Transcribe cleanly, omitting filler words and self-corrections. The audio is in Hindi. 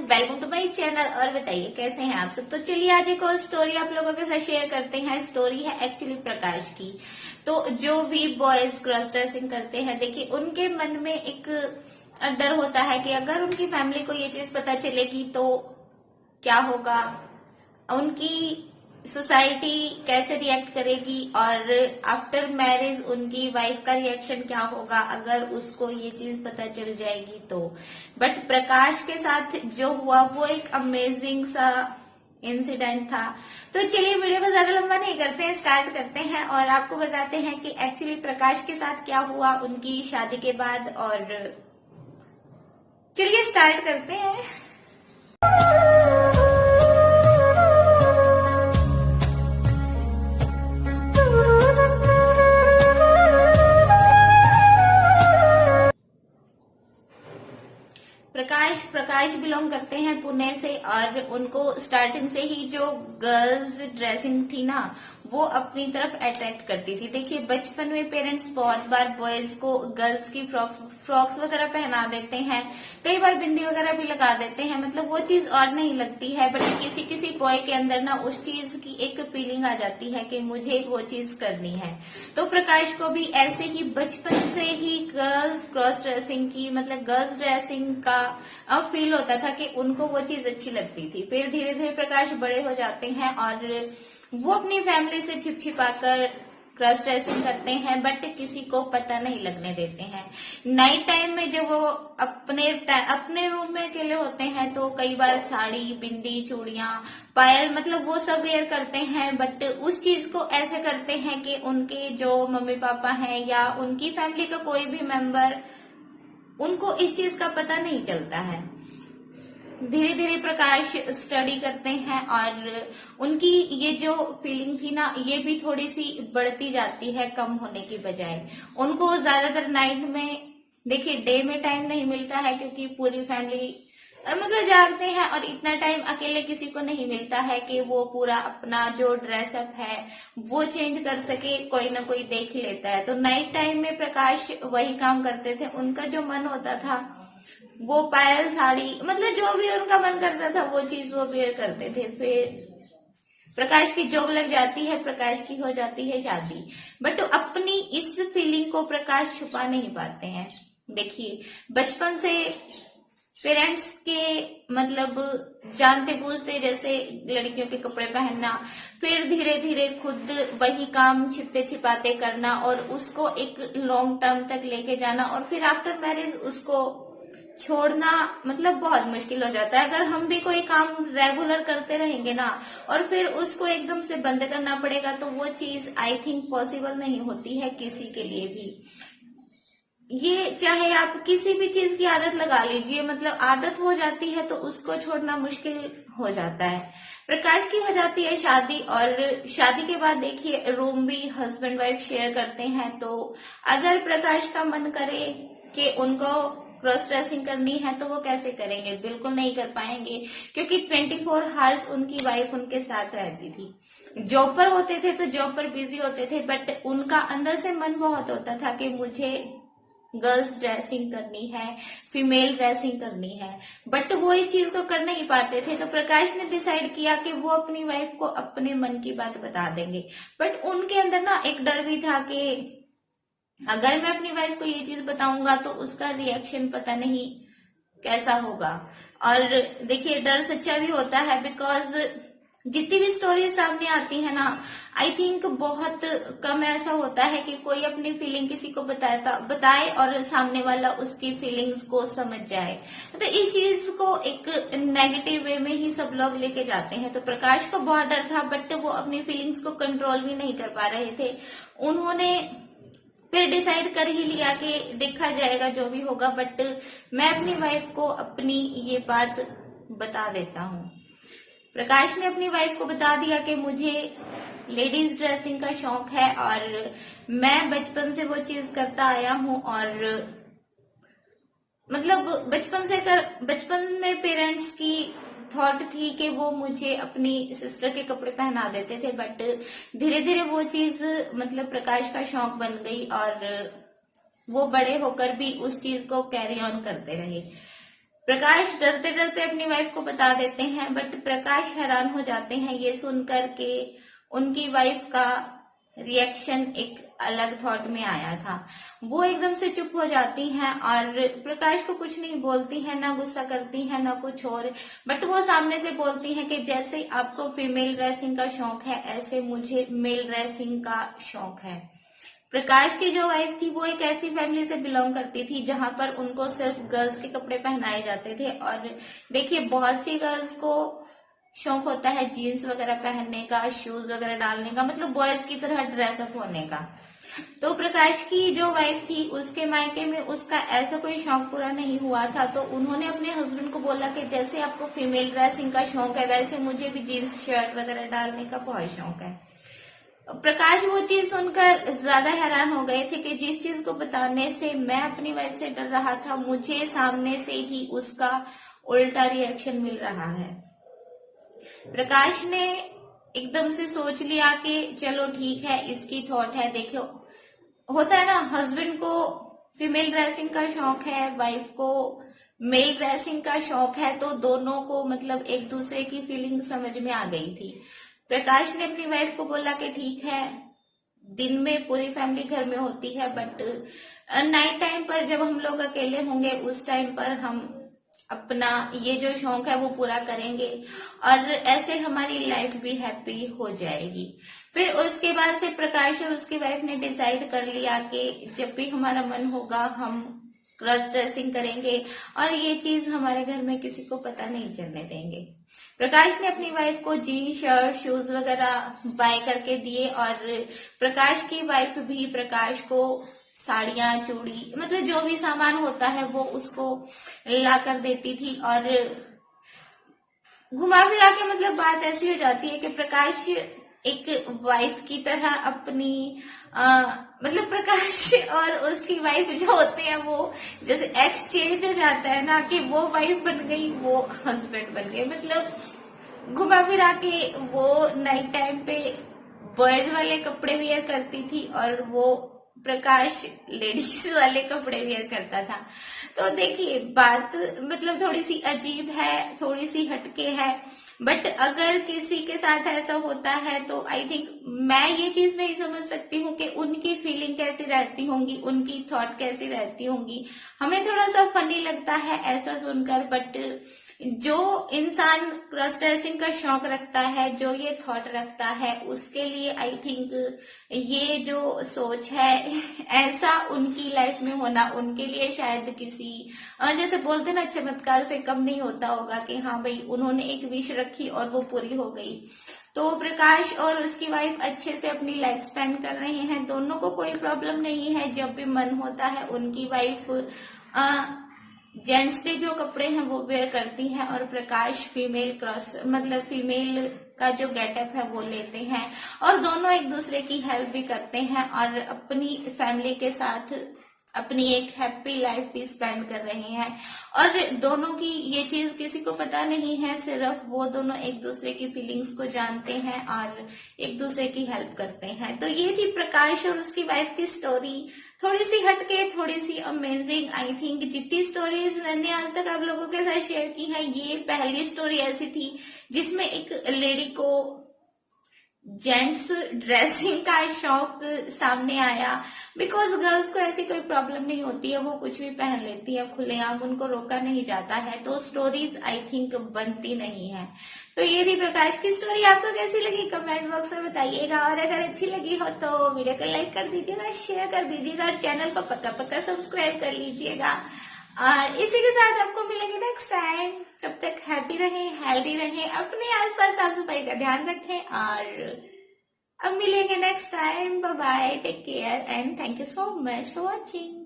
Welcome to my channel. और बताइए कैसे हैं आप सब। तो चलिए आज एक और स्टोरी आप लोगों के साथ शेयर करते हैं। स्टोरी है एक्चुअली प्रकाश की। तो जो भी बॉयज क्रॉस ड्रेसिंग करते हैं, देखिए उनके मन में एक डर होता है कि अगर उनकी फैमिली को ये चीज पता चलेगी तो क्या होगा, उनकी सोसाइटी कैसे रिएक्ट करेगी और आफ्टर मैरिज उनकी वाइफ का रिएक्शन क्या होगा अगर उसको ये चीज पता चल जाएगी तो। बट प्रकाश के साथ जो हुआ वो एक अमेजिंग सा इंसिडेंट था। तो चलिए वीडियो को ज्यादा लंबा नहीं करते हैं, स्टार्ट करते हैं और आपको बताते हैं कि एक्चुअली प्रकाश के साथ क्या हुआ उनकी शादी के बाद। और चलिए स्टार्ट करते हैं। प्रकाश बिलोंग करते हैं पुणे से और उनको स्टार्टिंग से ही जो गर्ल्स ड्रेसिंग थी ना वो अपनी तरफ अट्रैक्ट करती थी। देखिए बचपन में पेरेंट्स बहुत बार बॉयज को गर्ल्स की फ्रॉक्स वगैरह पहना देते हैं, कई बार बिंदी वगैरह भी लगा देते हैं, मतलब वो चीज और नहीं लगती है। बट किसी किसी बॉय के अंदर ना उस चीज की एक फीलिंग आ जाती है कि मुझे वो चीज करनी है। तो प्रकाश को भी ऐसे ही बचपन से ही गर्ल्स क्रॉस ड्रेसिंग की, मतलब गर्ल्स ड्रेसिंग का फील होता था कि उनको वो चीज अच्छी लगती थी। फिर धीरे धीरे प्रकाश बड़े हो जाते हैं और वो अपनी फैमिली से छिपा कर क्रॉस ड्रेसिंग करते हैं, बट किसी को पता नहीं लगने देते हैं। नाइट टाइम में जब वो अपने रूम में अकेले होते हैं तो कई बार साड़ी, बिंदी, चूड़ियां, पायल, मतलब वो सब वेयर करते हैं। बट उस चीज को ऐसे करते हैं कि उनके जो मम्मी पापा हैं या उनकी फैमिली का कोई भी मेंबर, उनको इस चीज का पता नहीं चलता है। धीरे धीरे प्रकाश स्टडी करते हैं और उनकी ये जो फीलिंग थी ना ये भी थोड़ी सी बढ़ती जाती है कम होने की बजाय। उनको ज्यादातर नाइट में, देखिए डे में टाइम नहीं मिलता है क्योंकि पूरी फैमिली मतलब जागते हैं और इतना टाइम अकेले किसी को नहीं मिलता है कि वो पूरा अपना जो ड्रेसअप है वो चेंज कर सके, कोई ना कोई देख लेता है। तो नाइट टाइम में प्रकाश वही काम करते थे। उनका जो मन होता था वो पायल, साड़ी, मतलब जो भी उनका मन करता था वो चीज वो वेयर करते थे। फिर प्रकाश की जॉब लग जाती है, प्रकाश की हो जाती है शादी। बट अपनी इस फीलिंग को प्रकाश छुपा नहीं पाते हैं। देखिए बचपन से पेरेंट्स के मतलब जानते बूझते, जैसे लड़कियों के कपड़े पहनना, फिर धीरे धीरे खुद वही काम छिपते छिपाते करना और उसको एक लॉन्ग टर्म तक लेके जाना और फिर आफ्टर मैरिज उसको छोड़ना, मतलब बहुत मुश्किल हो जाता है। अगर हम भी कोई काम रेगुलर करते रहेंगे ना और फिर उसको एकदम से बंद करना पड़ेगा तो वो चीज आई थिंक पॉसिबल नहीं होती है किसी के लिए भी। ये चाहे आप किसी भी चीज की आदत लगा लीजिए, मतलब आदत हो जाती है तो उसको छोड़ना मुश्किल हो जाता है। प्रकाश की हो जाती है शादी और शादी के बाद देखिए रूम भी हस्बैंड वाइफ शेयर करते हैं। तो अगर प्रकाश का मन करे कि उनको क्रॉस ड्रेसिंग करनी है तो वो कैसे करेंगे, बिल्कुल नहीं कर पाएंगे क्योंकि 24 आवर्स उनकी वाइफ उनके साथ रहती थी। जॉब पर होते थे तो जॉब पर बिजी होते थे, बट उनका अंदर से मन बहुत होता था कि मुझे गर्ल्स ड्रेसिंग करनी है, फीमेल ड्रेसिंग करनी है, बट वो इस चीज को कर नहीं पाते थे। तो प्रकाश ने डिसाइड किया कि वो अपनी वाइफ को अपने मन की बात बता देंगे। बट उनके अंदर ना एक डर भी था कि अगर मैं अपनी वाइफ को ये चीज बताऊंगा तो उसका रिएक्शन पता नहीं कैसा होगा। और देखिए डर सच्चा भी होता है, बिकॉज जितनी भी स्टोरी सामने आती है ना आई थिंक बहुत कम ऐसा होता है कि कोई अपनी फीलिंग किसी को बताए और सामने वाला उसकी फीलिंग्स को समझ जाए। तो इस चीज को एक नेगेटिव वे में ही सब लोग लेके जाते हैं। तो प्रकाश को बहुत डर था बट वो अपनी फीलिंग्स को कंट्रोल भी नहीं कर पा रहे थे। उन्होंने फिर डिसाइड कर ही लिया कि देखा जाएगा जो भी होगा, बट मैं अपनी वाइफ को अपनी ये बात बता देता हूँ। प्रकाश ने अपनी वाइफ को बता दिया कि मुझे लेडीज ड्रेसिंग का शौक है और मैं बचपन से वो चीज करता आया हूँ। और मतलब बचपन में पेरेंट्स की थॉट थी कि वो मुझे अपनी सिस्टर के कपड़े पहना देते थे, बट धीरे धीरे वो चीज मतलब प्रकाश का शौक बन गई और वो बड़े होकर भी उस चीज को कैरी ऑन करते रहे। प्रकाश डरते डरते अपनी वाइफ को बता देते हैं, बट प्रकाश हैरान हो जाते हैं ये सुनकर के उनकी वाइफ का रिएक्शन एक अलग थॉट में आया था। वो एकदम से चुप हो जाती हैं और प्रकाश को कुछ नहीं बोलती हैं, ना गुस्सा करती हैं ना कुछ और, बट वो सामने से बोलती हैं कि जैसे आपको फीमेल ड्रेसिंग का शौक है ऐसे मुझे मेल ड्रेसिंग का शौक है। प्रकाश की जो वाइफ थी वो एक ऐसी फैमिली से बिलोंग करती थी जहां पर उनको सिर्फ गर्ल्स के कपड़े पहनाए जाते थे, और देखिए बहुत सी गर्ल्स को शौक होता है जीन्स वगैरह पहनने का, शूज वगैरह डालने का, मतलब बॉयज की तरह ड्रेसअप होने का। तो प्रकाश की जो वाइफ थी उसके मायके में उसका ऐसा कोई शौक पूरा नहीं हुआ था, तो उन्होंने अपने हस्बैंड को बोला कि जैसे आपको फीमेल ड्रेसिंग का शौक है वैसे मुझे भी जीन्स शर्ट वगैरह डालने का बहुत शौक है। प्रकाश वो चीज सुनकर ज्यादा हैरान हो गए थे कि जिस चीज को बताने से मैं अपनी वाइफ से डर रहा था मुझे सामने से ही उसका उल्टा रिएक्शन मिल रहा है। प्रकाश ने एकदम से सोच लिया कि चलो ठीक है, इसकी थॉट है। देखो होता है ना, हस्बैंड को फीमेल ड्रेसिंग का शौक है, वाइफ को मेल ड्रेसिंग का शौक है, तो दोनों को मतलब एक दूसरे की फीलिंग समझ में आ गई थी। प्रकाश ने अपनी वाइफ को बोला कि ठीक है, दिन में पूरी फैमिली घर में होती है, बट नाइट टाइम पर जब हम लोग अकेले होंगे उस टाइम पर हम अपना ये जो शौक है वो पूरा करेंगे और ऐसे हमारी लाइफ भी हैप्पी हो जाएगी। फिर उसके बाद से प्रकाश और उसकी वाइफ ने डिसाइड कर लिया कि जब भी हमारा मन होगा हम क्रॉस ड्रेसिंग करेंगे और ये चीज हमारे घर में किसी को पता नहीं चलने देंगे। प्रकाश ने अपनी वाइफ को जीन्स शर्ट शूज वगैरह बाय करके दिए और प्रकाश की वाइफ भी प्रकाश को साड़ियां चूड़ी मतलब जो भी सामान होता है वो उसको ला कर देती थी। और घुमा फिरा के मतलब बात ऐसी हो जाती है कि प्रकाश एक वाइफ की तरह अपनी मतलब प्रकाश और उसकी वाइफ जो होते हैं वो जैसे एक्सचेंज हो जाता है ना, कि वो वाइफ बन गई वो हस्बैंड बन गए। मतलब घुमा फिरा के वो नाइट टाइम पे बॉयज वाले कपड़े वेयर करती थी और वो प्रकाश लेडीज वाले कपड़े वेयर करता था। तो देखिए बात मतलब थोड़ी सी अजीब है, थोड़ी सी हटके है, बट अगर किसी के साथ ऐसा होता है तो आई थिंक मैं ये चीज नहीं समझ सकती हूँ कि उनकी फीलिंग कैसी रहती होंगी, उनकी थॉट कैसी रहती होंगी। हमें थोड़ा सा फनी लगता है ऐसा सुनकर, बट जो इंसान क्रॉस ड्रेसिंग का शौक रखता है, जो ये थॉट रखता है, उसके लिए आई थिंक ये जो सोच है ऐसा उनकी लाइफ में होना उनके लिए शायद किसी जैसे बोलते ना चमत्कार से कम नहीं होता होगा कि हाँ भाई उन्होंने एक विश रखी और वो पूरी हो गई। तो प्रकाश और उसकी वाइफ अच्छे से अपनी लाइफ स्पेंड कर रहे हैं, दोनों को कोई प्रॉब्लम नहीं है। जब भी मन होता है उनकी वाइफ जेंट्स के जो कपड़े हैं वो वेयर करती हैं और प्रकाश फीमेल क्रॉस मतलब फीमेल का जो गेटअप है वो लेते हैं और दोनों एक दूसरे की हेल्प भी करते हैं और अपनी फैमिली के साथ अपनी एक हैप्पी लाइफ भी स्पेंड कर रहे हैं। और दोनों की ये चीज किसी को पता नहीं है, सिर्फ वो दोनों एक दूसरे की फीलिंग्स को जानते हैं और एक दूसरे की हेल्प करते हैं। तो ये थी प्रकाश और उसकी वाइफ की स्टोरी, थोड़ी सी हटके, थोड़ी सी अमेजिंग। आई थिंक जितनी स्टोरीज मैंने आज तक आप लोगों के साथ शेयर की है, ये पहली स्टोरी ऐसी थी जिसमें एक लेडी को जेंट्स ड्रेसिंग का शौक सामने आया। बिकॉज गर्ल्स को ऐसी कोई प्रॉब्लम नहीं होती है, वो कुछ भी पहन लेती है खुलेआम, उनको रोका नहीं जाता है, तो स्टोरीज आई थिंक बनती नहीं है। तो ये थी प्रकाश की स्टोरी। आपको कैसी लगी कमेंट बॉक्स में बताइएगा, और अगर अच्छी लगी हो तो वीडियो को लाइक कर दीजिएगा, शेयर कर दीजिएगा और चैनल को पक्का पक्का सब्सक्राइब कर लीजिएगा। और इसी के साथ आपको मिलेंगे नेक्स्ट टाइम। तब तक हैप्पी रहें, हेल्दी रहें, अपने आसपास साफ सफाई का ध्यान रखें और अब मिलेंगे next time. Bye bye, take care and thank you so much for watching.